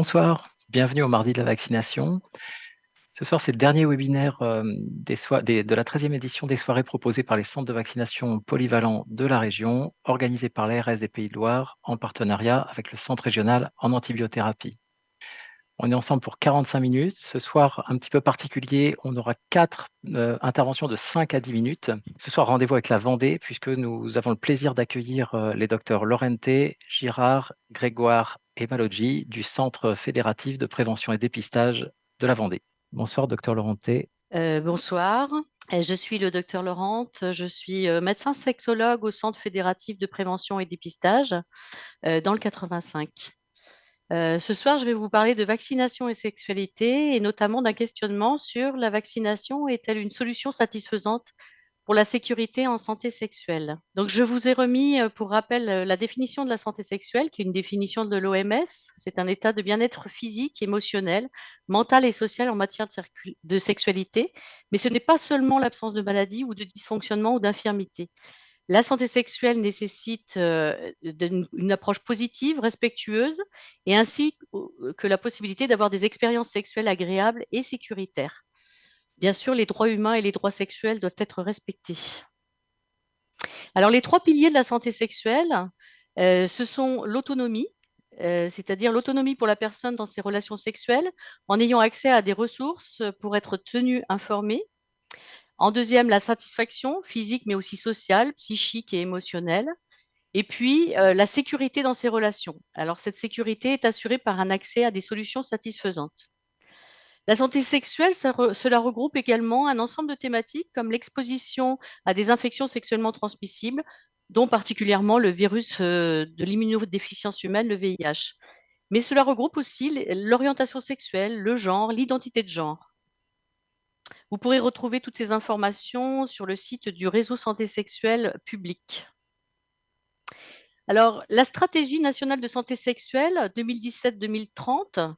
Bonsoir, bienvenue au mardi de la vaccination. Ce soir, c'est le dernier webinaire de la 13e édition des soirées proposées par les centres de vaccination polyvalents de la région, organisées par l'ARS des Pays de Loire en partenariat avec le centre régional en antibiothérapie. On est ensemble pour 45 minutes. Ce soir, un petit peu particulier, on aura 4 interventions de 5 à 10 minutes. Ce soir, rendez-vous avec la Vendée, puisque nous avons le plaisir d'accueillir les docteurs Laurenté, Girard, Grégoire et Maloggi du Centre fédératif de prévention et dépistage de la Vendée. Bonsoir, docteur Laurenté. Bonsoir, je suis le docteur Laurente, je suis médecin sexologue au Centre fédératif de prévention et dépistage dans le 85. Ce soir, je vais vous parler de vaccination et sexualité et notamment d'un questionnement sur la vaccination est-elle une solution satisfaisante pour la sécurité en santé sexuelle. Donc, je vous ai remis pour rappel la définition de la santé sexuelle, qui est une définition de l'OMS. C'est un état de bien-être physique, émotionnel, mental et social en matière de sexualité, mais ce n'est pas seulement l'absence de maladie ou de dysfonctionnement ou d'infirmité. La santé sexuelle nécessite une approche positive, respectueuse, et ainsi que la possibilité d'avoir des expériences sexuelles agréables et sécuritaires. Bien sûr, les droits humains et les droits sexuels doivent être respectés. Alors, les trois piliers de la santé sexuelle, ce sont l'autonomie, c'est-à-dire l'autonomie pour la personne dans ses relations sexuelles, en ayant accès à des ressources pour être tenue informée. En deuxième, la satisfaction physique, mais aussi sociale, psychique et émotionnelle. Et puis, la sécurité dans ses relations. Alors, cette sécurité est assurée par un accès à des solutions satisfaisantes. La santé sexuelle, cela regroupe également un ensemble de thématiques comme l'exposition à des infections sexuellement transmissibles, dont particulièrement le virus de l'immunodéficience humaine, le VIH. Mais cela regroupe aussi l'orientation sexuelle, le genre, l'identité de genre. Vous pourrez retrouver toutes ces informations sur le site du réseau santé sexuelle public. Alors, la stratégie nationale de santé sexuelle 2017-2030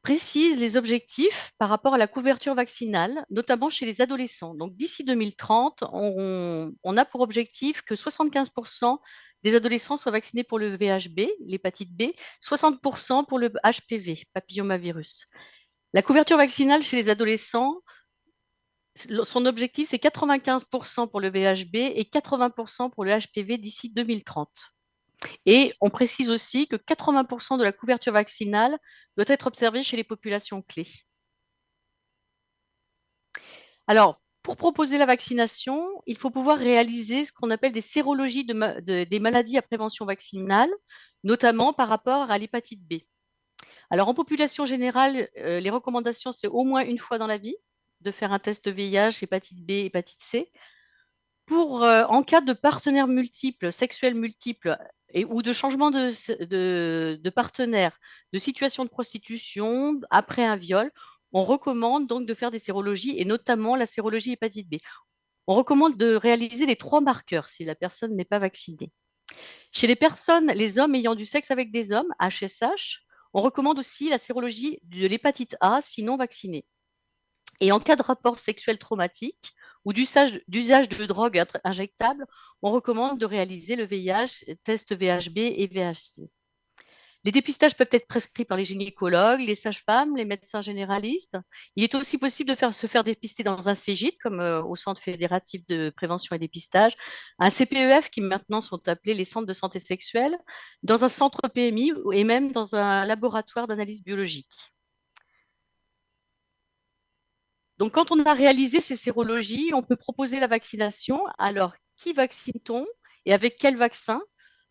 précise les objectifs par rapport à la couverture vaccinale, notamment chez les adolescents. Donc, d'ici 2030, on a pour objectif que 75% des adolescents soient vaccinés pour le VHB, l'hépatite B, 60% pour le HPV, papillomavirus. La couverture vaccinale chez les adolescents, son objectif, c'est 95% pour le VHB et 80% pour le HPV d'ici 2030. Et on précise aussi que 80% de la couverture vaccinale doit être observée chez les populations clés. Alors, pour proposer la vaccination, il faut pouvoir réaliser ce qu'on appelle des sérologies des maladies à prévention vaccinale, notamment par rapport à l'hépatite B. Alors, en population générale, les recommandations, c'est au moins une fois dans la vie de faire un test VIH, hépatite B, hépatite C. En cas de partenaires multiples, sexuels multiples, ou de changement de partenaire, de situation de prostitution après un viol, on recommande donc de faire des sérologies et notamment la sérologie hépatite B. On recommande de réaliser les trois marqueurs si la personne n'est pas vaccinée. Chez les personnes, les hommes ayant du sexe avec des hommes, HSH, on recommande aussi la sérologie de l'hépatite A si non vaccinée. Et en cas de rapport sexuel traumatique ou d'usage de drogues injectables, on recommande de réaliser le VIH, test VHB et VHC. Les dépistages peuvent être prescrits par les gynécologues, les sages-femmes, les médecins généralistes. Il est aussi possible de se faire dépister dans un CGIT, comme au Centre fédératif de prévention et dépistage, un CPEF, qui maintenant sont appelés les centres de santé sexuelle, dans un centre PMI et même dans un laboratoire d'analyse biologique. Donc, quand on a réalisé ces sérologies, on peut proposer la vaccination. Alors, qui vaccine-t-on et avec quel vaccin?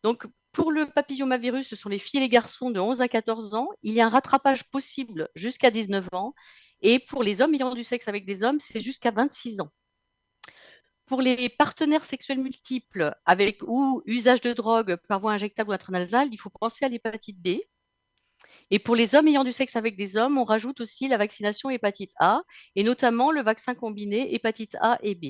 Donc, pour le papillomavirus, ce sont les filles et les garçons de 11 à 14 ans. Il y a un rattrapage possible jusqu'à 19 ans. Et pour les hommes ayant du sexe avec des hommes, c'est jusqu'à 26 ans. Pour les partenaires sexuels multiples avec ou usage de drogue par voie injectable ou intranasale, il faut penser à l'hépatite B. Et pour les hommes ayant du sexe avec des hommes, on rajoute aussi la vaccination hépatite A et notamment le vaccin combiné hépatite A et B.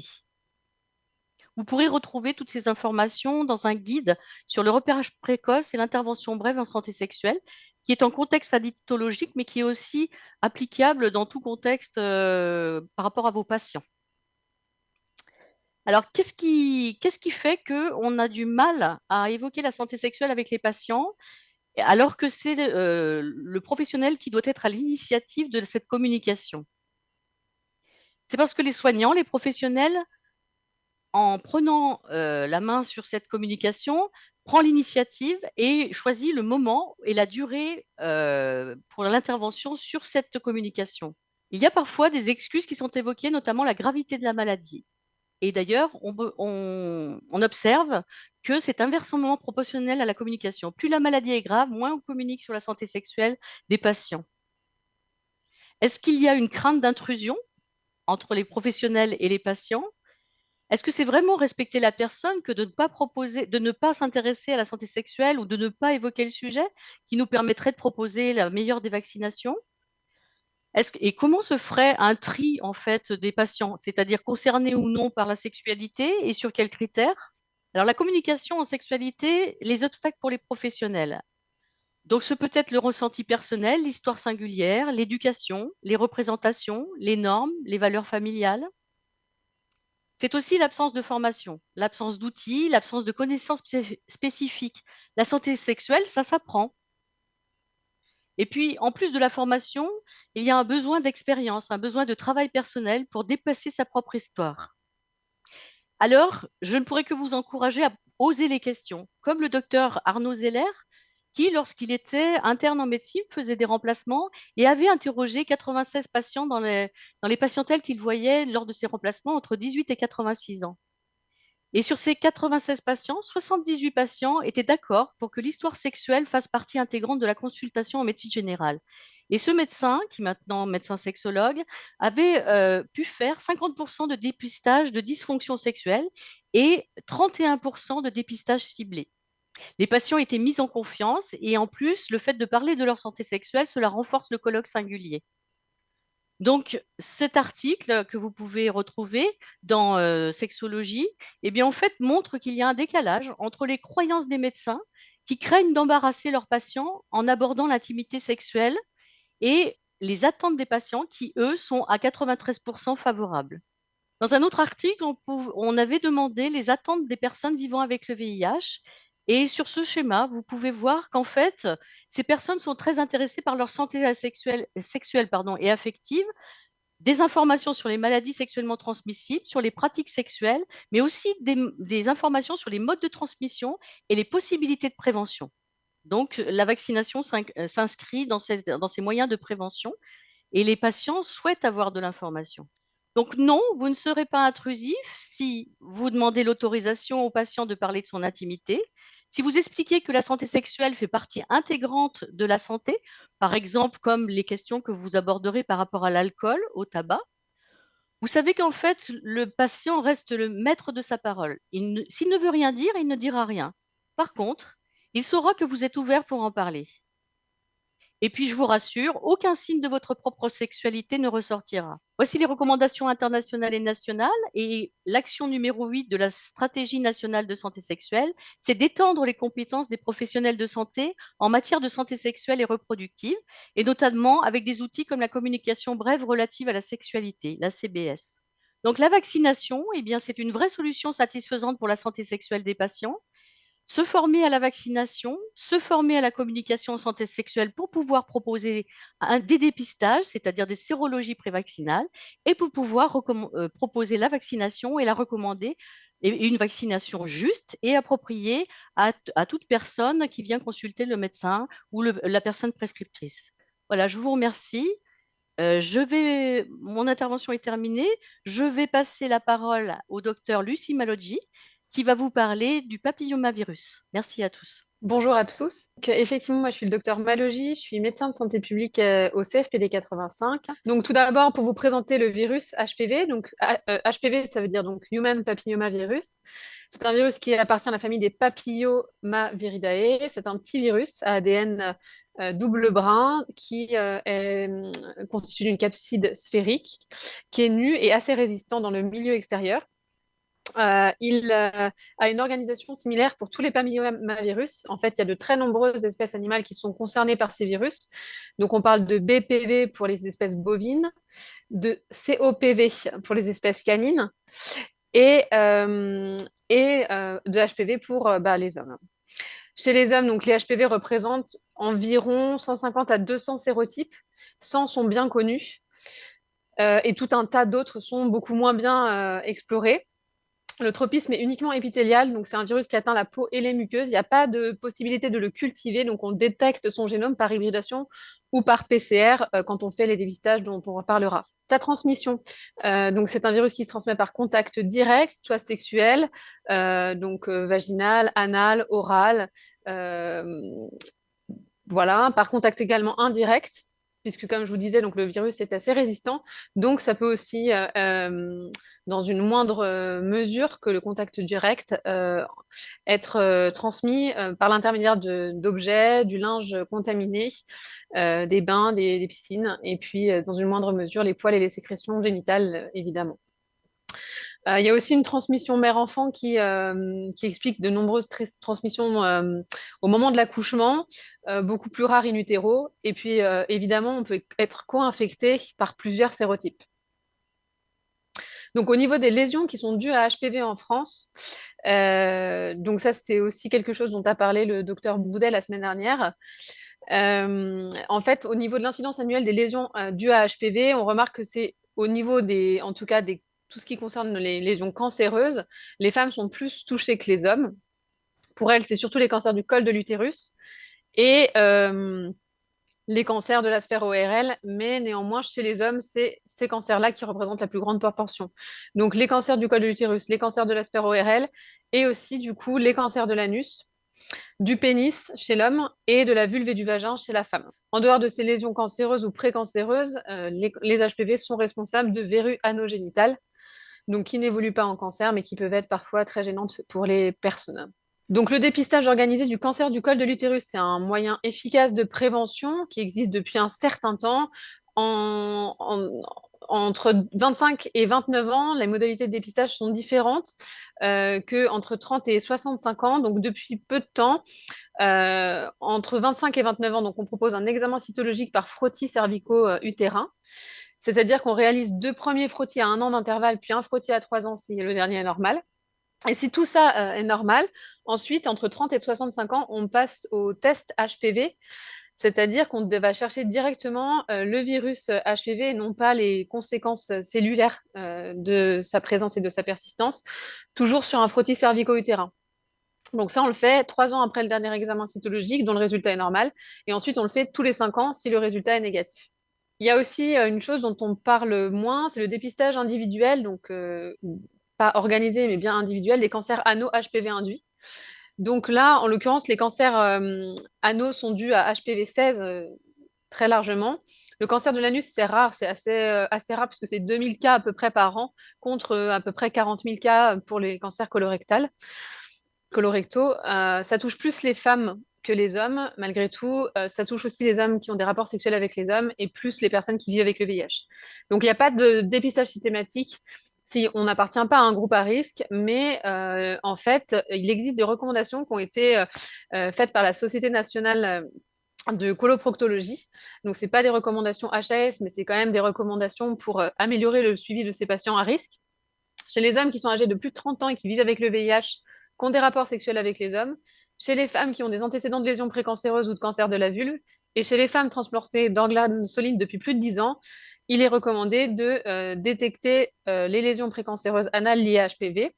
Vous pourrez retrouver toutes ces informations dans un guide sur le repérage précoce et l'intervention brève en santé sexuelle, qui est en contexte addictologique, mais qui est aussi applicable dans tout contexte par rapport à vos patients. Alors, qu'est-ce qui fait qu'on a du mal à évoquer la santé sexuelle avec les patients? alors que c'est le professionnel qui doit être à l'initiative de cette communication. C'est parce que les soignants, les professionnels, en prenant la main sur cette communication, prend l'initiative et choisit le moment et la durée pour l'intervention sur cette communication. Il y a parfois des excuses qui sont évoquées, notamment la gravité de la maladie. Et d'ailleurs, on observe que c'est inversement proportionnel à la communication. Plus la maladie est grave, moins on communique sur la santé sexuelle des patients. Est-ce qu'il y a une crainte d'intrusion entre les professionnels et les patients? Est-ce que c'est vraiment respecter la personne que de ne pas proposer, de ne pas s'intéresser à la santé sexuelle ou de ne pas évoquer le sujet qui nous permettrait de proposer la meilleure des vaccinations? Et comment se ferait un tri en fait des patients, c'est-à-dire concernés ou non par la sexualité et sur quels critères? Alors la communication en sexualité, les obstacles pour les professionnels. Donc ce peut être le ressenti personnel, l'histoire singulière, l'éducation, les représentations, les normes, les valeurs familiales. C'est aussi l'absence de formation, l'absence d'outils, l'absence de connaissances spécifiques. La santé sexuelle, ça s'apprend. Et puis, en plus de la formation, il y a un besoin d'expérience, un besoin de travail personnel pour dépasser sa propre histoire. Alors, je ne pourrais que vous encourager à oser les questions, comme le docteur Arnaud Zeller, qui, lorsqu'il était interne en médecine, faisait des remplacements et avait interrogé 96 patients dans les patientèles qu'il voyait lors de ses remplacements entre 18 et 86 ans. Et sur ces 96 patients, 78 patients étaient d'accord pour que l'histoire sexuelle fasse partie intégrante de la consultation en médecine générale. Et ce médecin, qui est maintenant médecin sexologue, avait pu faire 50% de dépistage de dysfonction sexuelle et 31% de dépistage ciblé. Les patients étaient mis en confiance et en plus, le fait de parler de leur santé sexuelle, cela renforce le colloque singulier. Donc, cet article que vous pouvez retrouver dans Sexologie, eh bien, en fait, montre qu'il y a un décalage entre les croyances des médecins qui craignent d'embarrasser leurs patients en abordant l'intimité sexuelle et les attentes des patients qui, eux, sont à 93% favorables. Dans un autre article, on avait demandé les attentes des personnes vivant avec le VIH. Et sur ce schéma, vous pouvez voir qu'en fait, ces personnes sont très intéressées par leur santé sexuelle et affective, des informations sur les maladies sexuellement transmissibles, sur les pratiques sexuelles, mais aussi des informations sur les modes de transmission et les possibilités de prévention. Donc, la vaccination s'inscrit dans ces moyens de prévention et les patients souhaitent avoir de l'information. Donc non, vous ne serez pas intrusif si vous demandez l'autorisation au patient de parler de son intimité, si vous expliquez que la santé sexuelle fait partie intégrante de la santé, par exemple comme les questions que vous aborderez par rapport à l'alcool, au tabac. Vous savez qu'en fait, le patient reste le maître de sa parole. S'il ne veut rien dire, il ne dira rien. Par contre, il saura que vous êtes ouvert pour en parler. Et puis, je vous rassure, aucun signe de votre propre sexualité ne ressortira. Voici les recommandations internationales et nationales. Et l'action numéro 8 de la stratégie nationale de santé sexuelle, c'est d'étendre les compétences des professionnels de santé en matière de santé sexuelle et reproductive, et notamment avec des outils comme la communication brève relative à la sexualité, la CBS. Donc, la vaccination, eh bien, c'est une vraie solution satisfaisante pour la santé sexuelle des patients. Se former à la vaccination, se former à la communication en santé sexuelle pour pouvoir proposer des dépistages, c'est-à-dire des sérologies prévaccinales, et pour pouvoir proposer la vaccination et la recommander, et une vaccination juste et appropriée à toute personne qui vient consulter le médecin ou la personne prescriptrice. Voilà, je vous remercie. Mon intervention est terminée. Je vais passer la parole au docteur Lucie Maloggi qui va vous parler du papillomavirus. Merci à tous. Bonjour à tous. Effectivement, moi je suis le docteur Malogy, je suis médecin de santé publique au CFPD 85. Donc tout d'abord pour vous présenter le virus HPV. Donc HPV ça veut dire donc Human Papillomavirus. C'est un virus qui appartient à la famille des Papillomaviridae. C'est un petit virus à ADN double brun qui est constitué d'une capside sphérique qui est nue et assez résistant dans le milieu extérieur. Il a une organisation similaire pour tous les papillomavirus. En fait, il y a de très nombreuses espèces animales qui sont concernées par ces virus. Donc, on parle de BPV pour les espèces bovines, de COPV pour les espèces canines et de HPV pour les hommes. Chez les hommes, donc les HPV représentent environ 150 à 200 sérotypes. 100 sont bien connus et tout un tas d'autres sont beaucoup moins bien explorés. Le tropisme est uniquement épithélial, donc c'est un virus qui atteint la peau et les muqueuses. Il n'y a pas de possibilité de le cultiver, donc on détecte son génome par hybridation ou par PCR quand on fait les dépistages dont on reparlera. Sa transmission, donc c'est un virus qui se transmet par contact direct, soit sexuel, vaginal, anal, oral, euh, voilà, par contact également indirect, puisque comme je vous disais, donc le virus est assez résistant, donc ça peut aussi, dans une moindre mesure que le contact direct, être transmis par l'intermédiaire d'objets, du linge contaminé, des bains, des piscines, et puis dans une moindre mesure les poils et les sécrétions génitales, évidemment. Il y a aussi une transmission mère-enfant qui explique de nombreuses transmissions au moment de l'accouchement, beaucoup plus rares in utero. Et puis, évidemment, on peut être co-infecté par plusieurs sérotypes. Donc, au niveau des lésions qui sont dues à HPV en France, donc ça, c'est aussi quelque chose dont a parlé le docteur Boudet la semaine dernière. En fait, au niveau de l'incidence annuelle des lésions dues à HPV, on remarque que c'est au niveau des, en tout cas, tout ce qui concerne les lésions cancéreuses, les femmes sont plus touchées que les hommes. Pour elles, c'est surtout les cancers du col de l'utérus et les cancers de la sphère ORL, mais néanmoins, chez les hommes, c'est ces cancers-là qui représentent la plus grande proportion. Donc, les cancers du col de l'utérus, les cancers de la sphère ORL et aussi, du coup, les cancers de l'anus, du pénis chez l'homme et de la vulve et du vagin chez la femme. En dehors de ces lésions cancéreuses ou précancéreuses, les HPV sont responsables de verrues anogénitales, donc qui n'évoluent pas en cancer, mais qui peuvent être parfois très gênantes pour les personnes. Donc le dépistage organisé du cancer du col de l'utérus, c'est un moyen efficace de prévention qui existe depuis un certain temps. Entre 25 et 29 ans, les modalités de dépistage sont différentes qu'entre 30 et 65 ans. Donc depuis peu de temps, entre 25 et 29 ans, donc on propose un examen cytologique par frottis cervico-utérin. C'est-à-dire qu'on réalise 2 premiers frottis à 1 an d'intervalle, puis un frottis à 3 ans si le dernier est normal. Et si tout ça est normal, ensuite, entre 30 et 65 ans, on passe au test HPV, c'est-à-dire qu'on va chercher directement le virus HPV et non pas les conséquences cellulaires de sa présence et de sa persistance, toujours sur un frottis cervico-utérin. Donc ça, on le fait 3 ans après le dernier examen cytologique dont le résultat est normal, et ensuite on le fait tous les 5 ans si le résultat est négatif. Il y a aussi une chose dont on parle moins, c'est le dépistage individuel, donc pas organisé mais bien individuel, des cancers anaux HPV induits. Donc là, en l'occurrence, les cancers anaux sont dus à HPV 16 très largement. Le cancer de l'anus, c'est rare, c'est assez rare puisque c'est 2000 cas à peu près par an contre à peu près 40 000 cas pour les cancers colorectaux. Ça touche plus les femmes que les hommes, malgré tout. Ça touche aussi les hommes qui ont des rapports sexuels avec les hommes et plus les personnes qui vivent avec le VIH. Donc, il n'y a pas de dépistage systématique si on n'appartient pas à un groupe à risque, mais en fait, il existe des recommandations qui ont été faites par la Société nationale de coloproctologie. Donc, ce n'est pas des recommandations HAS, mais c'est quand même des recommandations pour améliorer le suivi de ces patients à risque. Chez les hommes qui sont âgés de plus de 30 ans et qui vivent avec le VIH, qui ont des rapports sexuels avec les hommes, chez les femmes qui ont des antécédents de lésions précancéreuses ou de cancer de la vulve, et chez les femmes transportées d'organes solides depuis plus de 10 ans, il est recommandé de détecter les lésions précancéreuses anales liées à HPV.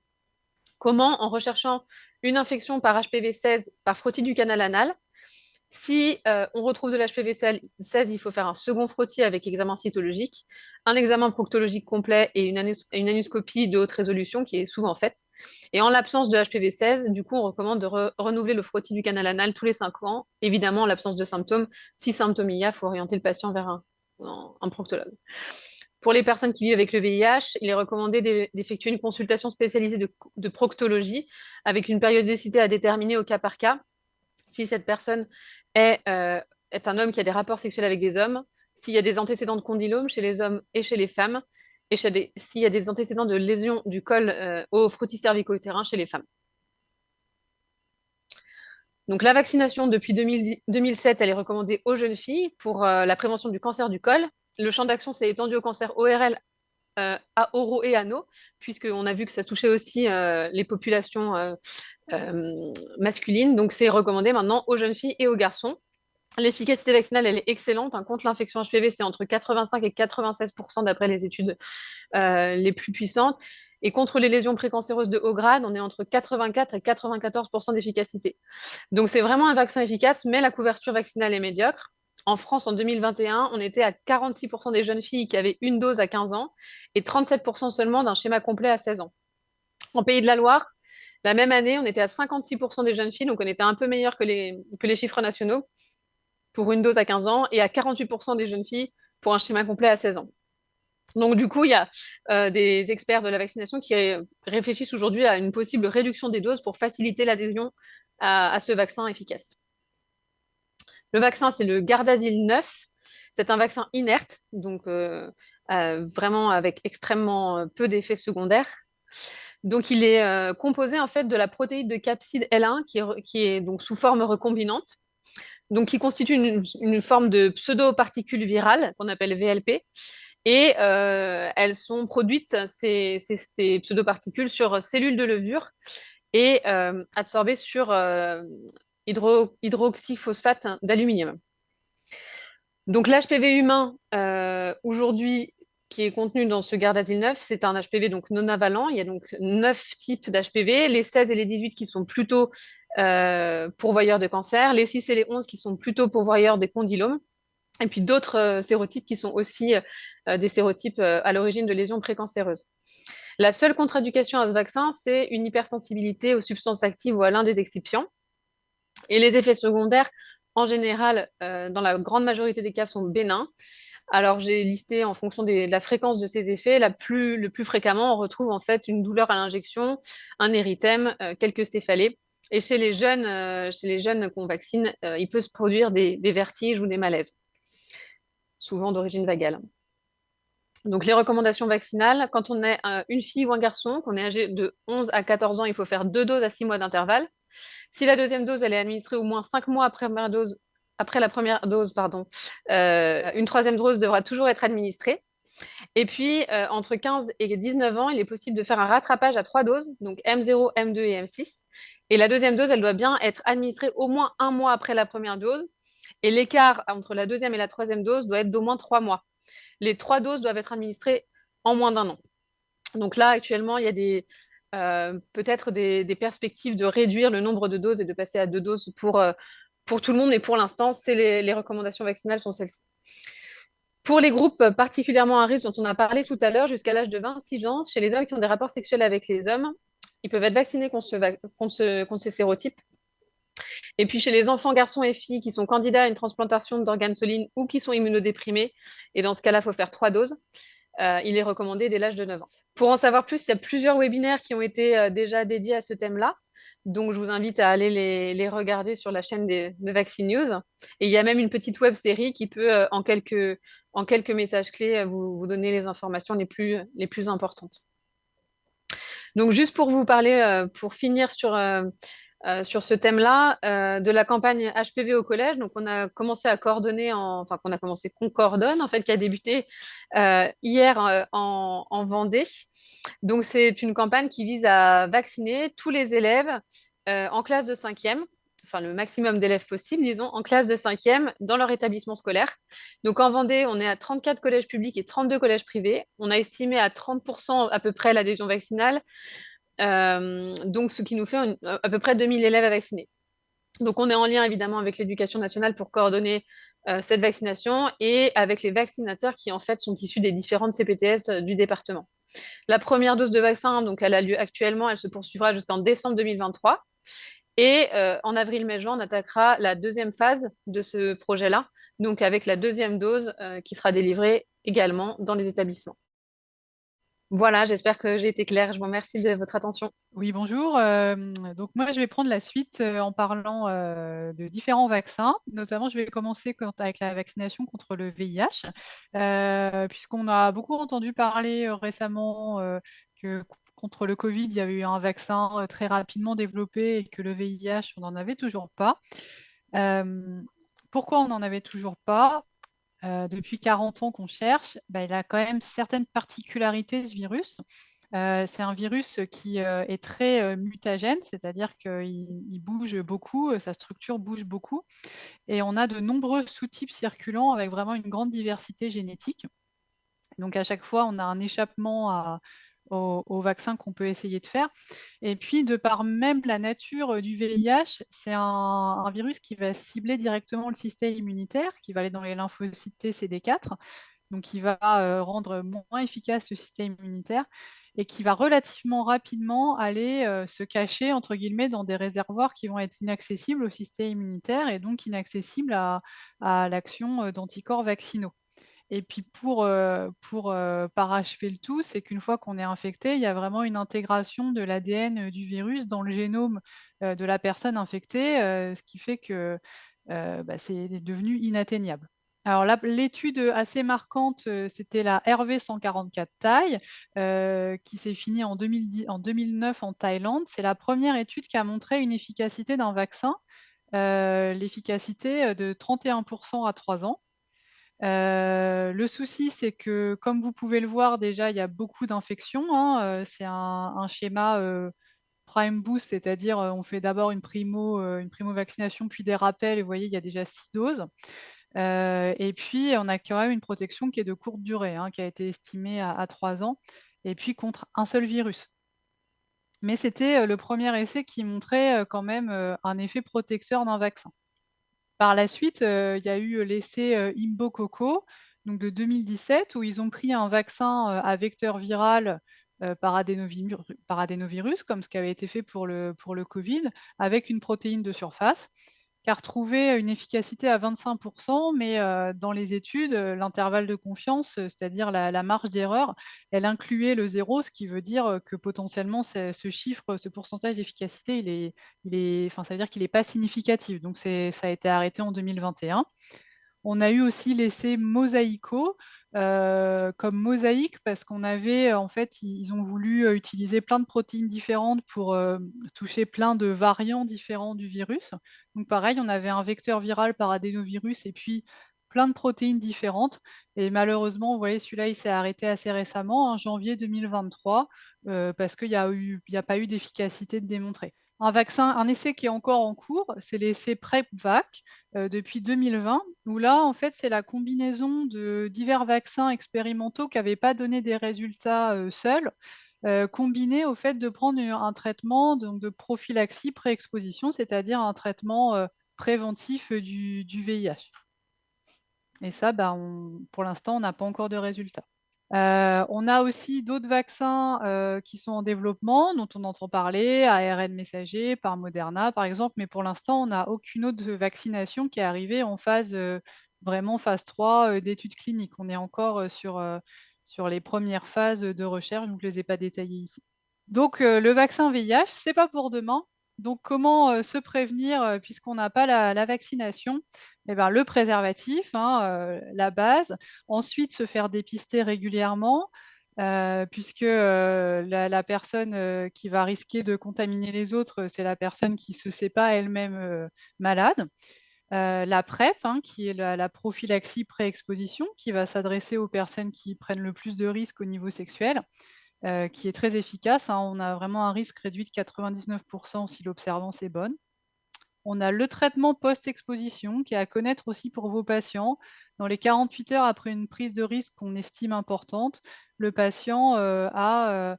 Comment? En recherchant une infection par HPV 16 par frottis du canal anal. Si on retrouve de l'HPV 16, il faut faire un second frottis avec examen cytologique, un examen proctologique complet et une anuscopie de haute résolution qui est souvent faite. Et en l'absence de HPV 16, du coup, on recommande de renouveler le frottis du canal anal tous les 5 ans, évidemment en l'absence de symptômes. Si symptômes il y a, il faut orienter le patient vers un proctologue. Pour les personnes qui vivent avec le VIH, il est recommandé d'effectuer une consultation spécialisée de proctologie avec une périodicité à déterminer au cas par cas. Si cette personne est un homme qui a des rapports sexuels avec des hommes, s'il y a des antécédents de condylome chez les hommes et chez les femmes, et s'il y a des antécédents de lésions du col au frottis cervico-utérin chez les femmes. Donc la vaccination depuis 2007, elle est recommandée aux jeunes filles pour la prévention du cancer du col. Le champ d'action s'est étendu au cancer ORL oraux et anneaux, puisqu'on a vu que ça touchait aussi les populations masculines. Donc, c'est recommandé maintenant aux jeunes filles et aux garçons. L'efficacité vaccinale, elle est excellente, hein. Contre l'infection HPV, c'est entre 85 et 96% d'après les études les plus puissantes. Et contre les lésions précancéreuses de haut grade, on est entre 84 et 94% d'efficacité. Donc c'est vraiment un vaccin efficace, mais la couverture vaccinale est médiocre. En France, en 2021, on était à 46% des jeunes filles qui avaient une dose à 15 ans et 37% seulement d'un schéma complet à 16 ans. En Pays de la Loire, la même année, on était à 56% des jeunes filles, donc on était un peu meilleur que les chiffres nationaux pour une dose à 15 ans et à 48% des jeunes filles pour un schéma complet à 16 ans. Donc du coup, il y a des experts de la vaccination qui réfléchissent aujourd'hui à une possible réduction des doses pour faciliter l'adhésion à ce vaccin efficace. Le vaccin, c'est le Gardasil 9. C'est un vaccin inerte, donc vraiment avec extrêmement peu d'effets secondaires. Donc il est composé en fait de la protéine de capsid L1 qui est donc sous forme recombinante, donc qui constitue une forme de pseudo-particule virale qu'on appelle VLP. Et elles sont produites, ces pseudoparticules, sur cellules de levure et absorbées sur hydroxyphosphate d'aluminium. Donc l'HPV humain, aujourd'hui, qui est contenu dans ce Gardasil 9, c'est un HPV donc non avalent. Il y a donc 9 types d'HPV, les 16 et les 18 qui sont plutôt pourvoyeurs de cancer, les 6 et les 11 qui sont plutôt pourvoyeurs des condylomes, et puis d'autres sérotypes qui sont aussi des sérotypes à l'origine de lésions précancéreuses. La seule contre-indication à ce vaccin, c'est une hypersensibilité aux substances actives ou à l'un des excipients. Et les effets secondaires, en général, dans la grande majorité des cas, sont bénins. Alors, j'ai listé en fonction de la fréquence de ces effets. Le plus fréquemment, on retrouve en fait une douleur à l'injection, un érythème, quelques céphalées. Et chez les jeunes qu'on vaccine, il peut se produire des vertiges ou des malaises, souvent d'origine vagale. Donc, les recommandations vaccinales, quand on est une fille ou un garçon, qu'on est âgé de 11 à 14 ans, il faut faire 2 doses à 6 mois d'intervalle. Si la deuxième dose, elle est administrée au moins 5 mois après la première dose, une troisième dose devra toujours être administrée. Et puis, entre 15 et 19 ans, il est possible de faire un rattrapage à 3 doses, donc M0, M2 et M6. Et la deuxième dose, elle doit bien être administrée au moins 1 mois après la première dose. Et l'écart entre la deuxième et la troisième dose doit être d'au moins 3 mois. Les 3 doses doivent être administrées en moins d'1 an. Donc là, actuellement, il y a peut-être des perspectives de réduire le nombre de doses et de passer à 2 doses pour tout le monde. Et pour l'instant, les recommandations vaccinales sont celles-ci. Pour les groupes particulièrement à risque dont on a parlé tout à l'heure, jusqu'à l'âge de 26 ans, chez les hommes qui ont des rapports sexuels avec les hommes, ils peuvent être vaccinés contre ces sérotypes. Et puis chez les enfants, garçons et filles qui sont candidats à une transplantation d'organes solides ou qui sont immunodéprimés, et dans ce cas-là, il faut faire 3 doses. Il est recommandé dès l'âge de 9 ans. Pour en savoir plus, il y a plusieurs webinaires qui ont été déjà dédiés à ce thème-là. Donc, je vous invite à aller les regarder sur la chaîne de Vaccine News. Et il y a même une petite web série qui peut, en quelques messages clés, vous donner les informations les plus importantes. Donc, juste pour vous parler, pour finir sur ce thème-là, de la campagne HPV au collège. Donc, on a commencé à coordonner, qu'on coordonne, en fait, qui a débuté hier en Vendée. Donc, c'est une campagne qui vise à vacciner tous les élèves en classe de 5e, enfin le maximum d'élèves possible, disons, en classe de 5e dans leur établissement scolaire. Donc, en Vendée, on est à 34 collèges publics et 32 collèges privés. On a estimé à 30% à peu près l'adhésion vaccinale. Donc, ce qui nous fait à peu près 2000 élèves à vacciner. Donc, on est en lien évidemment avec l'éducation nationale pour coordonner cette vaccination et avec les vaccinateurs qui en fait sont issus des différentes CPTS du département. La première dose de vaccin, donc, elle a lieu actuellement, elle se poursuivra jusqu'en décembre 2023. Et en avril, mai, juin, on attaquera la deuxième phase de ce projet-là, donc avec la deuxième dose qui sera délivrée également dans les établissements. Voilà, j'espère que j'ai été claire. Je vous remercie de votre attention. Oui, bonjour. Donc moi, je vais prendre la suite en parlant de différents vaccins. Notamment, je vais commencer avec la vaccination contre le VIH, puisqu'on a beaucoup entendu parler récemment que contre le Covid, il y avait eu un vaccin très rapidement développé et que le VIH, on n'en avait toujours pas. Pourquoi on n'en avait toujours pas? depuis 40 ans qu'on cherche, il a quand même certaines particularités, ce virus. C'est un virus qui est très mutagène, c'est-à-dire qu'il bouge beaucoup, sa structure bouge beaucoup, et on a de nombreux sous-types circulants avec vraiment une grande diversité génétique. Donc à chaque fois, on a un échappement au vaccin qu'on peut essayer de faire. Et puis, de par même la nature du VIH, c'est un virus qui va cibler directement le système immunitaire, qui va aller dans les lymphocytes T, CD4, donc qui va rendre moins efficace le système immunitaire et qui va relativement rapidement aller se cacher, entre guillemets, dans des réservoirs qui vont être inaccessibles au système immunitaire et donc inaccessibles à l'action d'anticorps vaccinaux. Et puis pour parachever le tout, c'est qu'une fois qu'on est infecté, il y a vraiment une intégration de l'ADN du virus dans le génome de la personne infectée, ce qui fait que c'est devenu inatteignable. Alors l'étude assez marquante, c'était la RV144 Thaï, qui s'est finie en 2009 en Thaïlande. C'est la première étude qui a montré une efficacité d'un vaccin, l'efficacité de 31% à 3 ans. Le souci, c'est que, comme vous pouvez le voir, déjà, il y a beaucoup d'infections, hein. C'est un schéma prime boost, c'est-à-dire on fait d'abord une primo-vaccination, puis des rappels, et vous voyez, il y a déjà 6 doses. Et puis, on a quand même une protection qui est de courte durée, hein, qui a été estimée à 3 ans, et puis contre un seul virus. Mais c'était le premier essai qui montrait quand même un effet protecteur d'un vaccin. Par la suite, il y a eu l'essai Imbo-Coco, donc de 2017, où ils ont pris un vaccin à vecteur viral par adénovirus, comme ce qui avait été fait pour le Covid, avec une protéine de surface, qui a retrouvé une efficacité à 25%, mais dans les études, l'intervalle de confiance, c'est-à-dire la marge d'erreur, elle incluait le zéro, ce qui veut dire que potentiellement ce chiffre, ce pourcentage d'efficacité, ça veut dire qu'il n'est pas significatif. Donc ça a été arrêté en 2021. On a eu aussi l'essai Mosaico, comme mosaïque, parce qu'on avait, en fait, ils ont voulu utiliser plein de protéines différentes pour toucher plein de variants différents du virus. Donc pareil, on avait un vecteur viral par adénovirus et puis plein de protéines différentes. Et malheureusement, vous voyez, celui-là, il s'est arrêté assez récemment, en janvier 2023, parce qu'il n'y a pas eu d'efficacité de démontrer. Un essai qui est encore en cours, c'est l'essai PrEP-VAC depuis 2020, où là, en fait, c'est la combinaison de divers vaccins expérimentaux qui n'avaient pas donné des résultats seuls, combinés au fait de prendre un traitement donc, de prophylaxie pré-exposition, c'est-à-dire un traitement préventif du VIH. Et ça, pour l'instant, on n'a pas encore de résultats. On a aussi d'autres vaccins qui sont en développement, dont on entend parler, ARN messager par Moderna, par exemple, mais pour l'instant, on n'a aucune autre vaccination qui est arrivée en vraiment phase 3 d'études cliniques. On est encore sur les premières phases de recherche, donc je ne les ai pas détaillées ici. Donc, le vaccin VIH, ce n'est pas pour demain. Donc, comment se prévenir puisqu'on n'a pas la vaccination? Eh ben, le préservatif, hein, la base. Ensuite, se faire dépister régulièrement, puisque la personne qui va risquer de contaminer les autres, c'est la personne qui ne se sait pas elle-même malade. La PrEP, hein, qui est la prophylaxie pré-exposition, qui va s'adresser aux personnes qui prennent le plus de risques au niveau sexuel, qui est très efficace, hein. On a vraiment un risque réduit de 99% si l'observance est bonne. On a le traitement post-exposition qui est à connaître aussi pour vos patients. Dans les 48 heures après une prise de risque qu'on estime importante, le patient a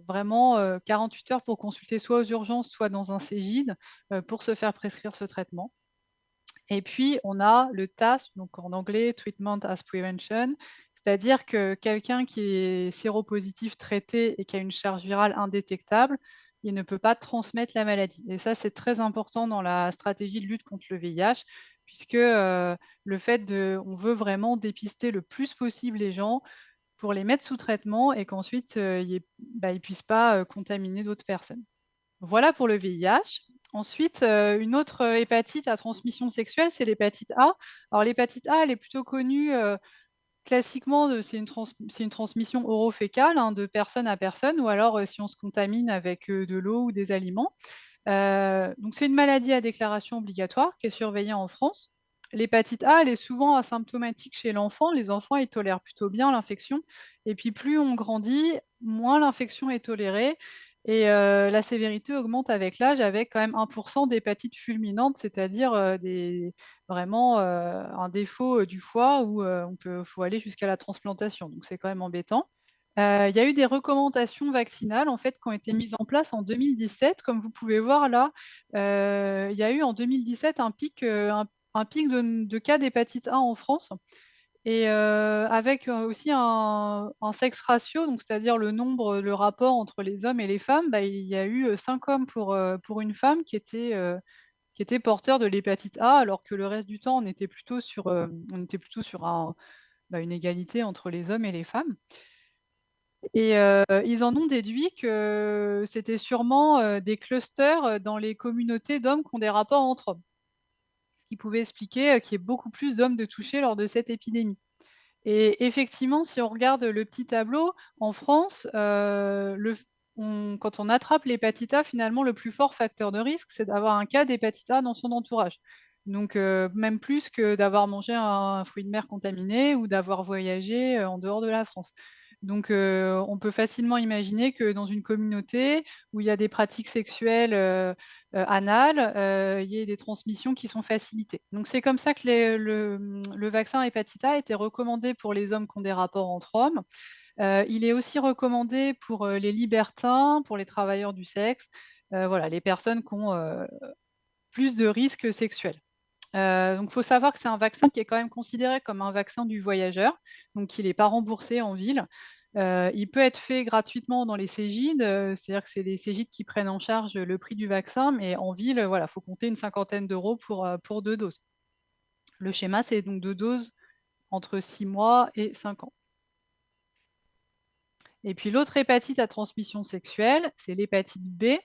vraiment 48 heures pour consulter soit aux urgences, soit dans un CEGID pour se faire prescrire ce traitement. Et puis, on a le TASP, donc en anglais, Treatment as Prevention, c'est-à-dire que quelqu'un qui est séropositif traité et qui a une charge virale indétectable, il ne peut pas transmettre la maladie. Et ça, c'est très important dans la stratégie de lutte contre le VIH, puisque le fait on veut vraiment dépister le plus possible les gens pour les mettre sous traitement et qu'ensuite, ils ne puissent pas contaminer d'autres personnes. Voilà pour le VIH. Ensuite, une autre hépatite à transmission sexuelle, c'est l'hépatite A. Alors l'hépatite A, elle est plutôt connue classiquement, c'est une transmission orofécale, hein, de personne à personne, ou alors si on se contamine avec de l'eau ou des aliments. Donc c'est une maladie à déclaration obligatoire qui est surveillée en France. l'hépatite A, elle est souvent asymptomatique chez l'enfant. Les enfants, ils tolèrent plutôt bien l'infection. Et puis, plus on grandit, moins l'infection est tolérée. Et la sévérité augmente avec l'âge, avec quand même 1% d'hépatite fulminante, c'est-à-dire vraiment un défaut du foie où faut aller jusqu'à la transplantation. Donc, c'est quand même embêtant. Il y a eu des recommandations vaccinales en fait, qui ont été mises en place en 2017. Comme vous pouvez voir là, il y a eu en 2017 un pic de cas d'hépatite A en France. Et avec aussi un sexe ratio, donc c'est-à-dire le rapport entre les hommes et les femmes, bah, il y a eu 5 hommes pour une femme qui était porteur de l'hépatite A, alors que le reste du temps, on était plutôt sur une égalité entre les hommes et les femmes. Et ils en ont déduit que c'était sûrement des clusters dans les communautés d'hommes qui ont des rapports entre hommes, ce qui pouvait expliquer qu'il y ait beaucoup plus d'hommes de touchés lors de cette épidémie. Et effectivement, si on regarde le petit tableau, en France, quand on attrape l'hépatite A, finalement, le plus fort facteur de risque, c'est d'avoir un cas d'hépatite A dans son entourage. Donc, même plus que d'avoir mangé un fruit de mer contaminé ou d'avoir voyagé en dehors de la France. Donc, on peut facilement imaginer que dans une communauté où il y a des pratiques sexuelles anales, il y ait des transmissions qui sont facilitées. Donc, c'est comme ça que le vaccin hépatite A a été recommandé pour les hommes qui ont des rapports entre hommes. Il est aussi recommandé pour les libertins, pour les travailleurs du sexe, voilà, les personnes qui ont plus de risques sexuels. Donc, il faut savoir que c'est un vaccin qui est quand même considéré comme un vaccin du voyageur, donc il n'est pas remboursé en ville. Il peut être fait gratuitement dans les Cégides, c'est-à-dire que c'est les Cégides qui prennent en charge le prix du vaccin, mais en ville, voilà, faut compter une cinquantaine d'euros pour 2 doses. Le schéma, c'est donc 2 doses entre 6 mois et 5 ans. Et puis l'autre hépatite à transmission sexuelle, c'est l'hépatite B.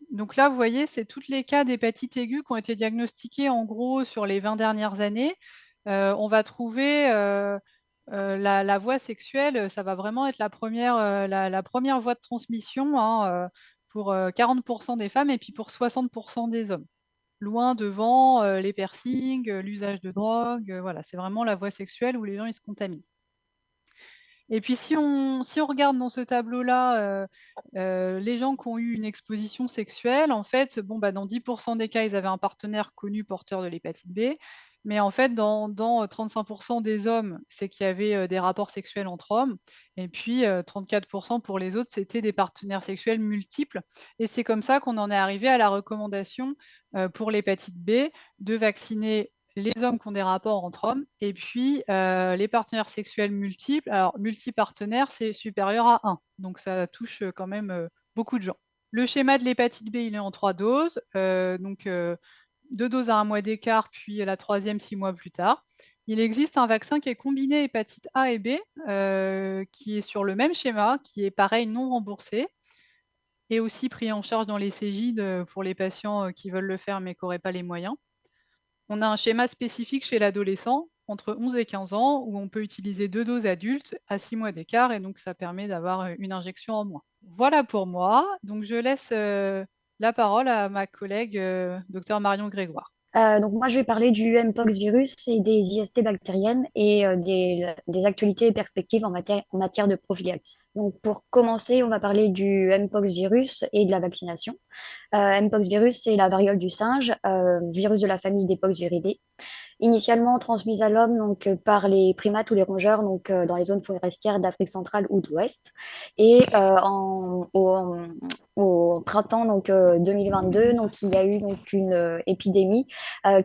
Donc là, vous voyez, c'est tous les cas d'hépatite aiguë qui ont été diagnostiqués en gros sur les 20 dernières années. On va trouver la voie sexuelle, ça va vraiment être la première voie de transmission, hein, pour 40% des femmes et puis pour 60% des hommes. Loin devant les piercings, l'usage de drogue, voilà, c'est vraiment la voie sexuelle où les gens ils se contaminent. Et puis si on regarde dans ce tableau-là, les gens qui ont eu une exposition sexuelle, en fait, bon, bah, dans 10% des cas, ils avaient un partenaire connu porteur de l'hépatite B. Mais en fait, dans 35% des hommes, c'est qu'il y avait des rapports sexuels entre hommes. Et puis 34% pour les autres, c'était des partenaires sexuels multiples. Et c'est comme ça qu'on en est arrivé à la recommandation pour l'hépatite B de vacciner les hommes qui ont des rapports entre hommes, et puis les partenaires sexuels multiples. Alors, multipartenaire, c'est supérieur à 1. Donc, ça touche quand même beaucoup de gens. Le schéma de l'hépatite B, il est en 3 doses. Donc, 2 doses à 1 mois d'écart, puis la troisième 6 mois plus tard. Il existe un vaccin qui est combiné hépatite A et B, qui est sur le même schéma, qui est pareil, non remboursé, et aussi pris en charge dans les Cégides pour les patients qui veulent le faire mais qui n'auraient pas les moyens. On a un schéma spécifique chez l'adolescent, entre 11 et 15 ans, où on peut utiliser 2 doses adultes à 6 mois d'écart, et donc ça permet d'avoir une injection en moins. Voilà pour moi. Donc je laisse la parole à ma collègue, Dr Marion Grégoire. Donc moi, je vais parler du Mpox virus et des IST bactériennes et des actualités et perspectives en matière de prophylaxie. Donc pour commencer, on va parler du Mpox virus et de la vaccination. Mpox virus, c'est la variole du singe, virus de la famille des Poxviridae. Initialement transmise à l'homme donc par les primates ou les rongeurs dans les zones forestières d'Afrique centrale ou de l'Ouest. Et au printemps 2022, il y a eu une épidémie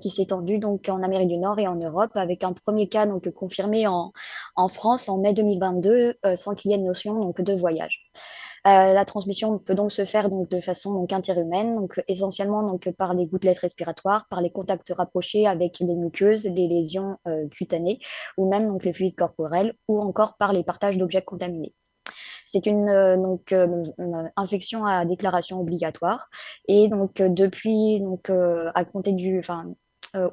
qui s'est étendue en Amérique du Nord et en Europe avec un premier cas confirmé en France en mai 2022 sans qu'il y ait de notion de voyage. La transmission peut donc se faire de façon interhumaine, essentiellement par les gouttelettes respiratoires, par les contacts rapprochés avec les muqueuses, les lésions cutanées ou même les fluides corporels ou encore par les partages d'objets contaminés. C'est une infection à déclaration obligatoire et depuis à compter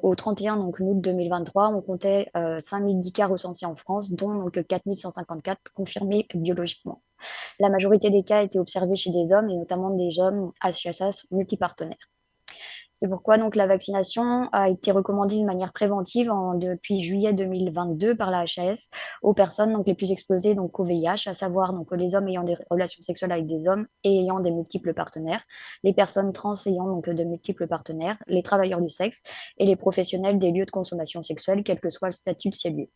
au 31 août 2023, on comptait 5010 cas recensés en France, dont 4154 confirmés biologiquement. La majorité des cas étaient observés chez des hommes et notamment des hommes HSS multipartenaires. C'est pourquoi donc la vaccination a été recommandée de manière préventive depuis juillet 2022 par la HAS aux personnes donc les plus exposées donc au VIH, à savoir donc les hommes ayant des relations sexuelles avec des hommes et ayant des multiples partenaires, les personnes trans ayant donc de multiples partenaires, les travailleurs du sexe et les professionnels des lieux de consommation sexuelle, quel que soit le statut de ces lieux.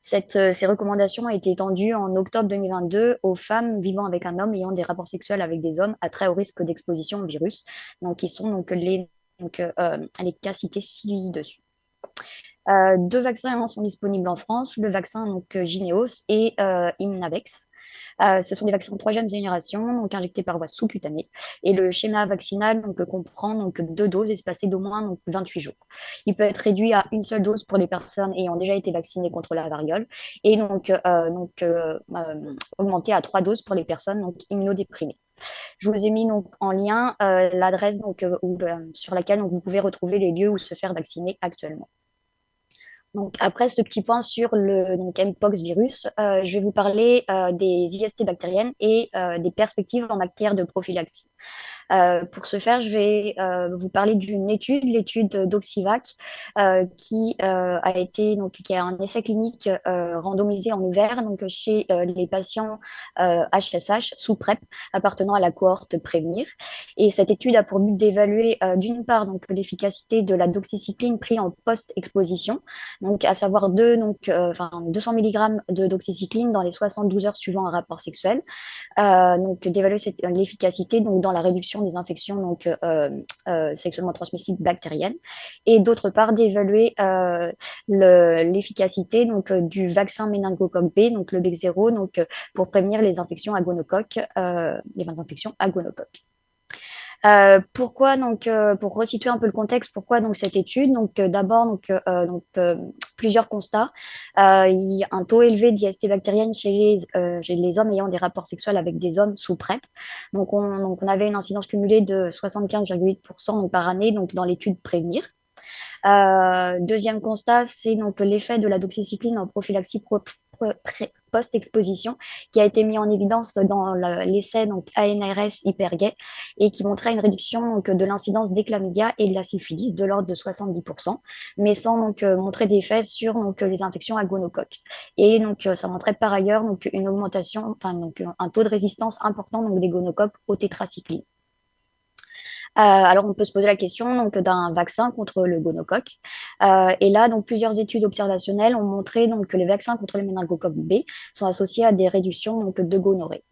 Ces recommandations ont été étendues en octobre 2022 aux femmes vivant avec un homme ayant des rapports sexuels avec des hommes à très haut risque d'exposition au virus, donc qui sont donc les cas cités ci-dessus. 2 vaccins sont disponibles en France, le vaccin donc, Jynneos et Imnavex. Ce sont des vaccins de troisième génération, donc injectés par voie sous-cutanée. Et le schéma vaccinal donc, comprend donc 2 doses espacées d'au moins donc, 28 jours. Il peut être réduit à une seule dose pour les personnes ayant déjà été vaccinées contre la variole et augmenté à 3 doses pour les personnes donc, immunodéprimées. Je vous ai mis donc en lien l'adresse sur laquelle donc, vous pouvez retrouver les lieux où se faire vacciner actuellement. Donc, après ce petit point sur le Mpox virus, je vais vous parler des IST bactériennes et des perspectives en matière de prophylaxie. Pour ce faire, je vais vous parler d'une étude, l'étude d'Oxivac, qui a un essai clinique randomisé en ouvert donc chez les patients HSH sous PrEP appartenant à la cohorte Prévenir. Et cette étude a pour but d'évaluer d'une part donc l'efficacité de la doxycycline prise en post-exposition, donc à savoir 200 mg de doxycycline dans les 72 heures suivant un rapport sexuel. Donc d'évaluer l'efficacité donc dans la réduction des infections donc sexuellement transmissibles bactériennes, et d'autre part d'évaluer l'efficacité donc du vaccin méningocoque B, donc le BEC0, donc pour prévenir les infections à gonocoque, pourquoi donc pour resituer un peu le contexte, pourquoi donc cette étude? Donc d'abord plusieurs constats. Il y a un taux élevé d'IST bactérienne chez les hommes ayant des rapports sexuels avec des hommes sous PrEP. Donc on avait une incidence cumulée de 75,8% par année donc dans l'étude Prévenir. Deuxième constat, c'est donc l'effet de la doxycycline en prophylaxie post-exposition qui a été mis en évidence dans l'essai donc ANRS Hypergay et qui montrait une réduction donc, de l'incidence des chlamydia et de la syphilis de l'ordre de 70%, mais sans donc montrer d'effet sur donc, les infections à gonocoque. Et donc ça montrait par ailleurs donc une augmentation, un taux de résistance important donc, des gonocoques au tétracycline. Alors, on peut se poser la question donc, d'un vaccin contre le gonocoque. Et là, donc, plusieurs études observationnelles ont montré donc, que les vaccins contre le méningocoque B sont associés à des réductions donc, de gonorrhée.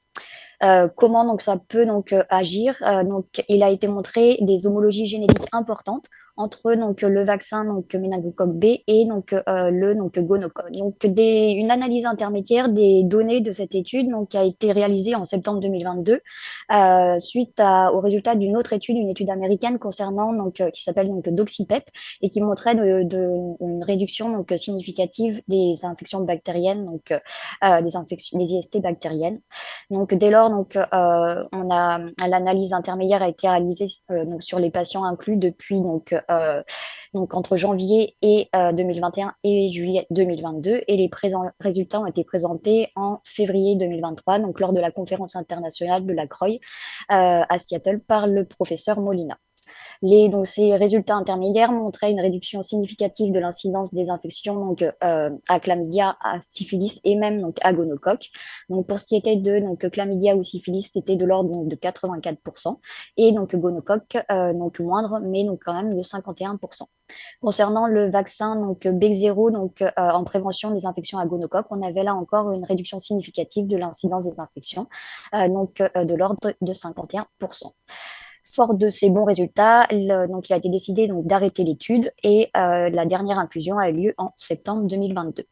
Comment donc ça peut donc agir? Donc il a été montré des homologies génétiques importantes entre donc le vaccin donc méningocoque B et donc le donc gonocoque. Donc une analyse intermédiaire des données de cette étude donc a été réalisée en septembre 2022 suite aux résultats d'une autre étude, une étude américaine concernant donc qui s'appelle donc DoxyPEP et qui montrait une réduction donc significative des infections bactériennes donc des IST bactériennes. Donc dès lors donc l'analyse intermédiaire a été réalisée donc sur les patients inclus depuis donc entre janvier 2021 et juillet 2022 et les résultats ont été présentés en février 2023 donc lors de la conférence internationale de la CROI à Seattle par le professeur Molina. Donc, ces résultats intermédiaires montraient une réduction significative de l'incidence des infections donc, à chlamydia, à syphilis et même donc, à gonocoque. Donc, pour ce qui était de donc, chlamydia ou syphilis, c'était de l'ordre donc, de 84%. Et donc gonocoque, donc moindre, mais donc, quand même de 51%. Concernant le vaccin donc, BEC0 donc, en prévention des infections à gonocoque, on avait là encore une réduction significative de l'incidence des infections, de l'ordre de 51%. Fort de ces bons résultats, donc il a été décidé donc d'arrêter l'étude et la dernière inclusion a eu lieu en septembre 2022.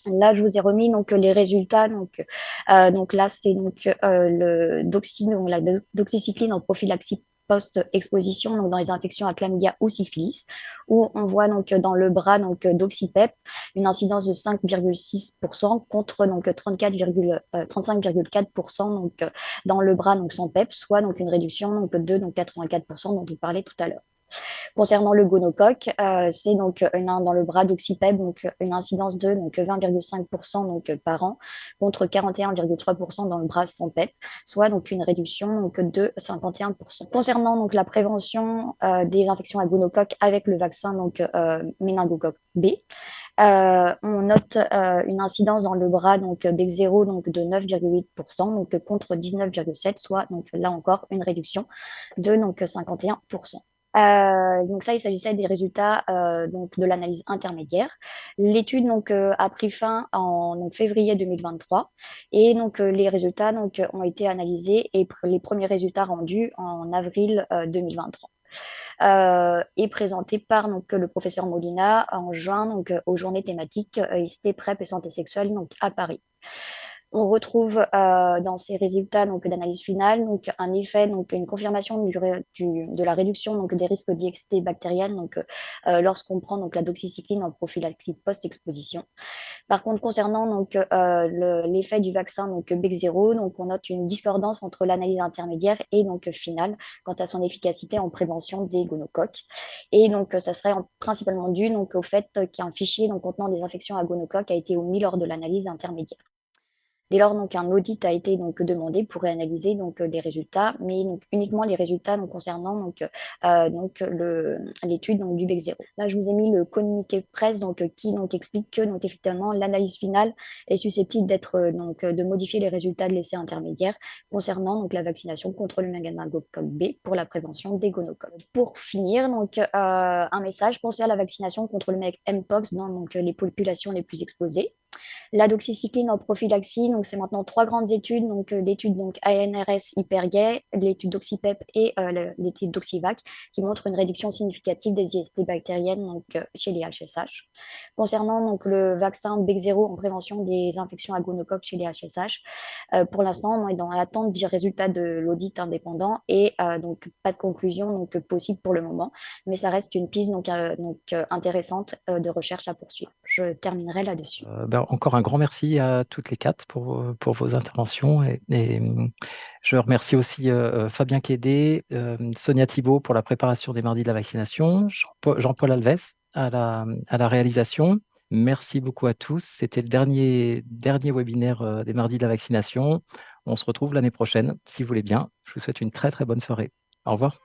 Là, je vous ai remis donc les résultats. Donc là, c'est donc la doxycycline en prophylaxie post-exposition donc dans les infections à chlamydia ou syphilis, où on voit donc dans le bras donc d'oxypep une incidence de 5,6% contre donc 35,4% donc dans le bras donc sans PEP, soit donc une réduction donc de donc 84% dont je parlais tout à l'heure. Concernant le gonocoque, c'est donc dans le bras d'oxypep, donc une incidence de donc 20,5% donc par an contre 41,3% dans le bras sans PEP, soit donc une réduction donc de 51%. Concernant donc la prévention des infections à gonocoque avec le vaccin donc méningocoque B, on note une incidence dans le bras donc BEC0 donc de 9,8% donc contre 19,7%, soit donc là encore une réduction de donc 51%. Donc ça, il s'agissait des résultats donc de l'analyse intermédiaire. L'étude donc a pris fin en donc, février 2023 et donc les résultats donc ont été analysés et les premiers résultats rendus en avril 2023. Et présenté par donc, le professeur Molina en juin donc, aux journées thématiques IST, PrEP et santé sexuelle donc, à Paris. On retrouve dans ces résultats donc, d'analyse finale donc, un effet, donc, une confirmation de la réduction donc, des risques d'IXT bactérienne donc, lorsqu'on prend donc, la doxycycline en prophylaxie post-exposition. Par contre, concernant donc, l'effet du vaccin donc, BEC0, donc, on note une discordance entre l'analyse intermédiaire et donc, finale quant à son efficacité en prévention des gonocoques. Et donc, ça serait principalement dû donc, au fait qu'un fichier donc, contenant des infections à gonocoques a été omis lors de l'analyse intermédiaire. Dès lors, donc, un audit a été donc, demandé pour réanalyser donc, les résultats, mais donc, uniquement les résultats donc, concernant donc, l'étude donc, du BEC0. Là, je vous ai mis le communiqué de presse donc, qui donc, explique que donc, effectivement, l'analyse finale est susceptible de modifier les résultats de l'essai intermédiaire concernant donc, la vaccination contre le méningocoque B pour la prévention des gonocoques. Pour finir, donc, un message pensez à la vaccination contre le Mpox dans donc, les populations les plus exposées. La doxycycline en prophylaxie, donc c'est maintenant 3 grandes études, donc l'étude donc ANRS hypergay, l'étude d'Oxypep et l'étude d'Oxyvac, qui montrent une réduction significative des IST bactériennes donc, chez les HSH. Concernant donc le vaccin BEC0 en prévention des infections à gonocoque chez les HSH, pour l'instant, on est dans l'attente du résultat de l'audit indépendant et donc pas de conclusion donc, possible pour le moment, mais ça reste une piste donc intéressante de recherche à poursuivre. Je terminerai là-dessus. Encore un grand merci à toutes les quatre pour vos interventions. Je remercie aussi Fabien Quédé, Sonia Thibault pour la préparation des mardis de la vaccination, Jean-Paul Alves à la réalisation. Merci beaucoup à tous. C'était le dernier webinaire des mardis de la vaccination. On se retrouve l'année prochaine, si vous voulez bien. Je vous souhaite une très très bonne soirée. Au revoir.